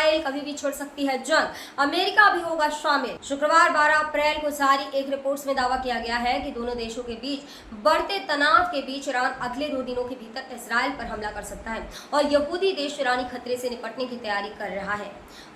Israel कभी भी छिड़ सकती है जंग, अमेरिका भी होगा शामिल। शुक्रवार 12 अप्रैल को जारी एक रिपोर्ट में दावा किया गया है कि दोनों देशों के बीच बढ़ते तनाव के बीच ईरान अगले 2 दिनों के भीतर इसराइल पर हमला कर सकता है और यहूदी देश ईरानी खतरे से निपटने की तैयारी कर रहा है।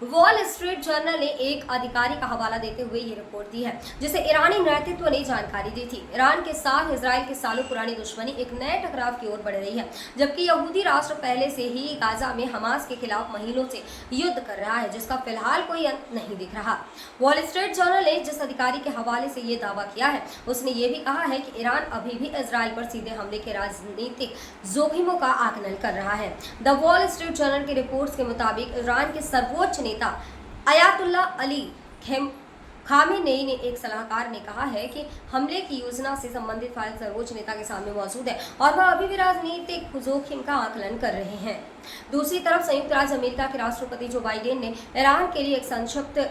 वॉल स्ट्रीट जर्नल ने एक अधिकारी का हवाला देते हुए ये रिपोर्ट दी है, जिसे ईरानी नेतृत्व ने जानकारी दी थी। ईरान के साथ इसराइल की सालों पुरानी दुश्मनी एक नए टकराव की ओर बढ़ रही है, जबकि यहूदी राष्ट्र पहले से ही गाजा में हमास के खिलाफ महीनों से युद्ध कर रहा है, जिसका फिलहाल कोई अंत नहीं दिख रहा। वॉल स्ट्रीट जर्नल ने जिस अधिकारी के हवाले से ये दावा किया है, उसने ये भी कहा है कि ईरान अभी भी इसराइल पर सीधे हमले के राजनीतिक जोखिमों का आकलन कर रहा है। द वॉल स्ट्रीट जर्नल की रिपोर्ट्स के मुताबिक ईरान के सर्वोच्च नेता अयातुल्ला अली खामेनेई ने एक सलाहकार ने कहा है कि हमले की योजना से संबंधित फाइल सर्वोच्च नेता के सामने मौजूद है और वह अभी भी राजनीतिक जोखिम का आकलन कर रहे हैं। दूसरी तरफ संयुक्त राज्य अमेरिका के राष्ट्रपति जो बाइडेन ने ईरान के लिए एक संक्षिप्त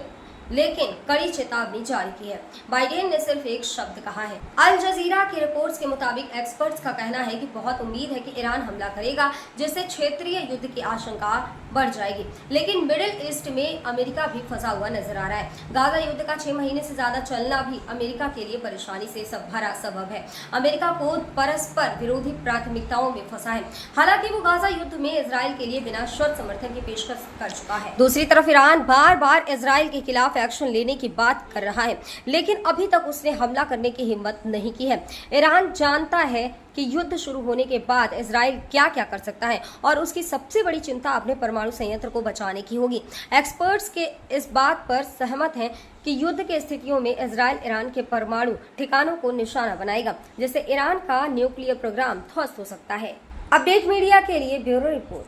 लेकिन कड़ी चेतावनी जारी की है। बाइडेन ने सिर्फ एक शब्द कहा है। अल जजीरा की रिपोर्ट्स के मुताबिक एक्सपर्ट्स का कहना है कि बहुत उम्मीद है कि ईरान हमला करेगा, जिससे क्षेत्रीय युद्ध की आशंका बढ़ जाएगी। लेकिन मिडिल ईस्ट में अमेरिका भी फंसा हुआ नजर आ रहा है। गाजा युद्ध का 6 महीने से ज्यादा चलना भी अमेरिका के लिए परेशानी से भरा सबब है। अमेरिका को परस्पर विरोधी प्राथमिकताओं में फंसा है। हालांकि वो गाजा युद्ध में इसराइल के लिए बिना शर्त समर्थन की पेशकश कर चुका है। दूसरी तरफ ईरान बार बार इसराइल के खिलाफ एक्शन लेने की बात कर रहा है, लेकिन अभी तक उसने हमला करने की हिम्मत नहीं की है। ईरान जानता है कि युद्ध शुरू होने के बाद इजराइल क्या क्या कर सकता है और उसकी सबसे बड़ी चिंता अपने परमाणु संयंत्र को बचाने की होगी। एक्सपर्ट्स के इस बात पर सहमत हैं कि युद्ध के स्थितियों में इजराइल ईरान के परमाणु ठिकानों को निशाना बनाएगा, जिससे ईरान का न्यूक्लियर प्रोग्राम ध्वस्त हो सकता है। अपडेट मीडिया के लिए ब्यूरो रिपोर्ट।